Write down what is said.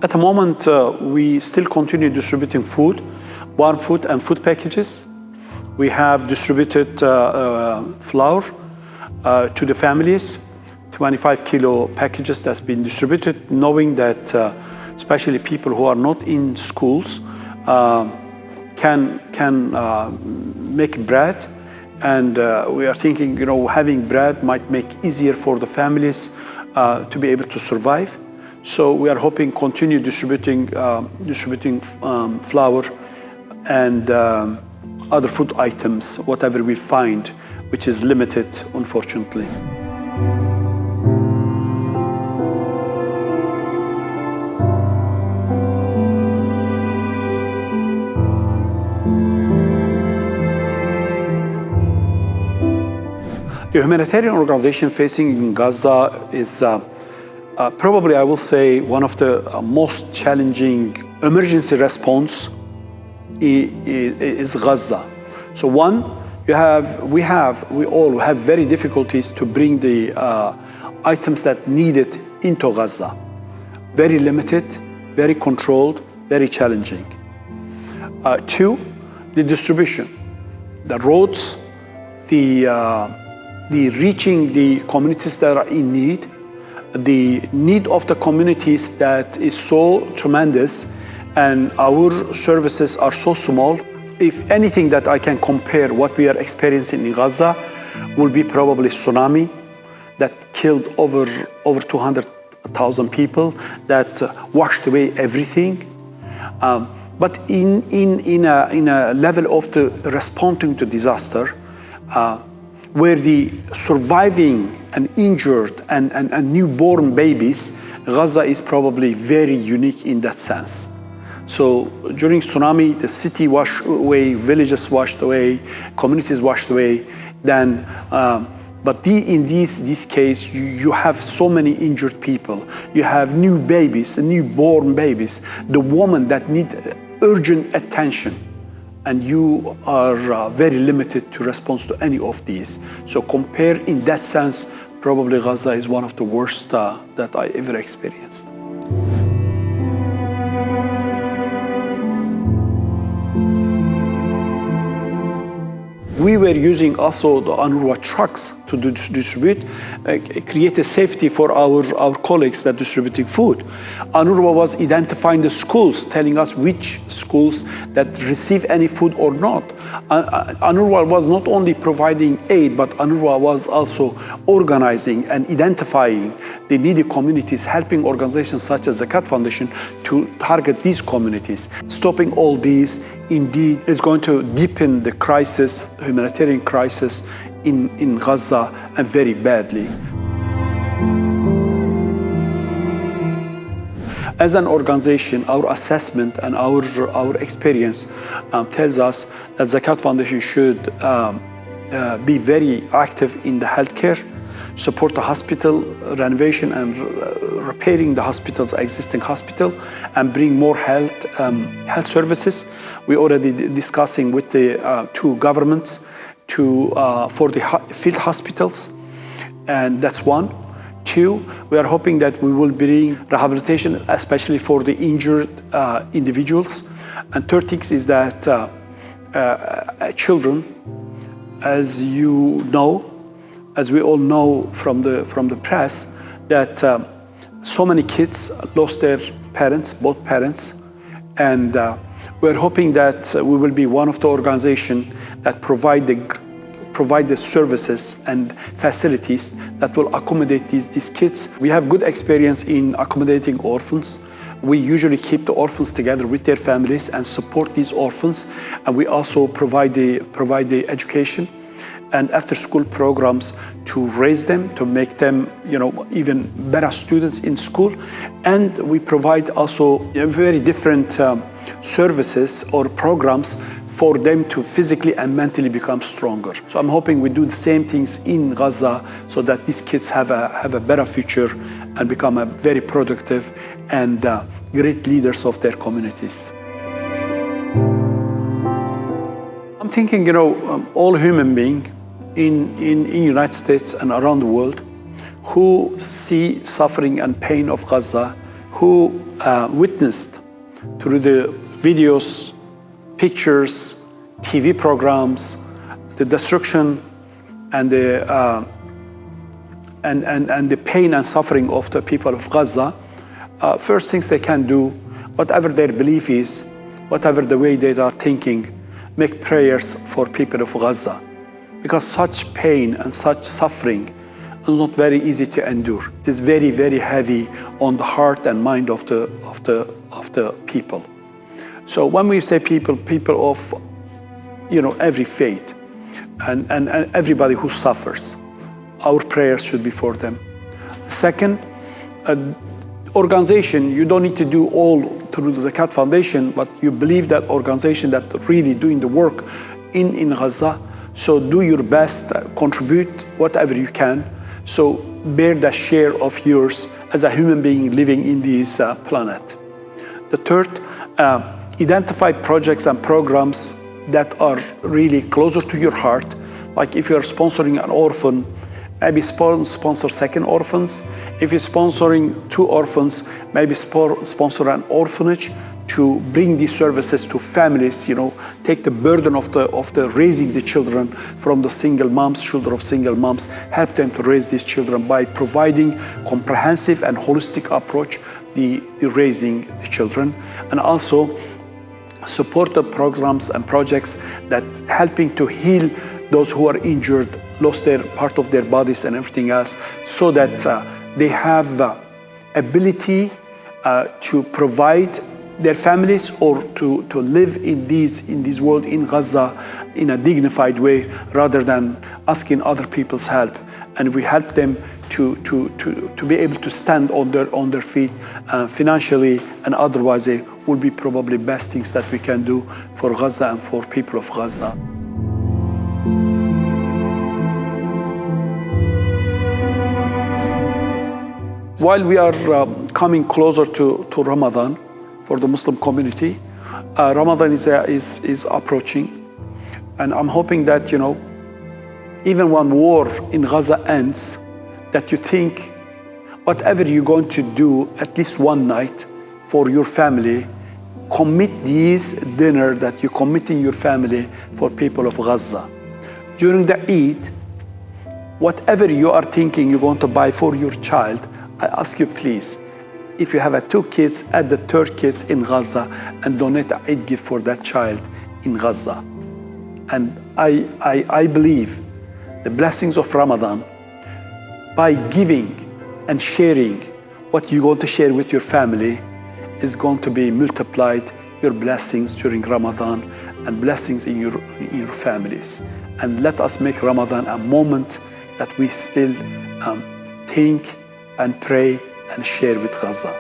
At the moment, we still continue distributing food, warm food and food packages. We have distributed flour to the families, 25 kilo packages that's been distributed, knowing that especially people who are not in schools can make bread. And we are thinking, having bread might make easier for the families to be able to survive. So we are hoping continue distributing flour and other food items, whatever we find, which is limited, unfortunately. The humanitarian organization facing in Gaza is probably, I will say, one of the most challenging emergency response is Gaza. So one, we all have very difficulties to bring the items that needed into Gaza. Very limited, very controlled, very challenging. Two, the distribution, the roads, the reaching the communities that are in need, the need of the communities that is so tremendous, and our services are so small. If anything that I can compare what we are experiencing in Gaza will be probably tsunami that killed over 200,000 people, that washed away everything. But in a level of the responding to disaster, where the surviving and injured and newborn babies, Gaza is probably very unique in that sense. So during tsunami, the city washed away, villages washed away, communities washed away. Then, but in this case, you have so many injured people. You have new babies, newborn babies, the women that need urgent attention. And you are very limited to response to any of these. So compare in that sense, probably Gaza is one of the worst that I ever experienced. We were using also the UNRWA trucks to distribute, create a safety for our colleagues that distributing food. UNRWA was identifying the schools, telling us which schools that receive any food or not. UNRWA was not only providing aid, but UNRWA was also organizing and identifying the needy communities, helping organizations such as the ZFA Foundation to target these communities. Stopping all these indeed is going to deepen the crisis, humanitarian crisis in Gaza, and very badly. As an organization, our assessment and our experience tells us that the ZFA Foundation should be very active in the healthcare, support the hospital renovation and repairing the hospital's existing hospital, and bring more health services. We're already discussing with the two governments for the field hospitals, and that's one. Two, we are hoping that we will bring rehabilitation, especially for the injured individuals. And third thing is that children, as you know, as we all know from the press, that so many kids lost their parents, both parents, and we're hoping that we will be one of the organizations that provide the services and facilities that will accommodate these kids. We have good experience in accommodating orphans. We usually keep the orphans together with their families and support these orphans, and we also provide the education and after-school programs to raise them, to make them, even better students in school. And we provide also very different services or programs for them to physically and mentally become stronger. So I'm hoping we do the same things in Gaza so that these kids have a better future and become a very productive and great leaders of their communities. I'm thinking, all human beings in United States and around the world who see suffering and pain of Gaza who witnessed through the videos, pictures, TV programs, the destruction and the pain and suffering of the people of Gaza. First things they can do, whatever their belief is, whatever the way they are thinking, make prayers for people of Gaza, because such pain and such suffering is not very easy to endure. It is very, very heavy on the heart and mind of the people. So when we say people of every faith and everybody who suffers, our prayers should be for them. Second, organization, you don't need to do all through the Zakat Foundation, but you believe that organization that really doing the work in Gaza. So do your best, contribute whatever you can. So bear the share of yours as a human being living in this planet. The third, identify projects and programs that are really closer to your heart. Like if you're sponsoring an orphan, maybe sponsor second orphans. If you're sponsoring 2 orphans, maybe sponsor an orphanage to bring these services to families, take the burden of the raising the children from the single moms, children of single moms, help them to raise these children by providing comprehensive and holistic approach, the raising the children, and also support the programs and projects that helping to heal those who are injured, lost their part of their bodies and everything else, so that they have ability to provide their families or to live in this world in Gaza in a dignified way, rather than asking other people's help. And we help them to be able to stand on their feet financially and otherwise. They will be probably best things that we can do for Gaza and for people of Gaza. While we are coming closer to Ramadan for the Muslim community, Ramadan is approaching, and I'm hoping that even when war in Gaza ends, that you think whatever you're going to do at least one night for your family, commit this dinner that you're committing your family for people of Gaza. During the Eid, whatever you are thinking you're going to buy for your child, I ask you please, if you have 2 kids, add the 3rd kids in Gaza and donate an Eid gift for that child in Gaza. And I believe the blessings of Ramadan, by giving and sharing what you're going to share with your family, is going to be multiplied, your blessings during Ramadan and blessings in your families. And let us make Ramadan a moment that we still think and pray and share with Gaza.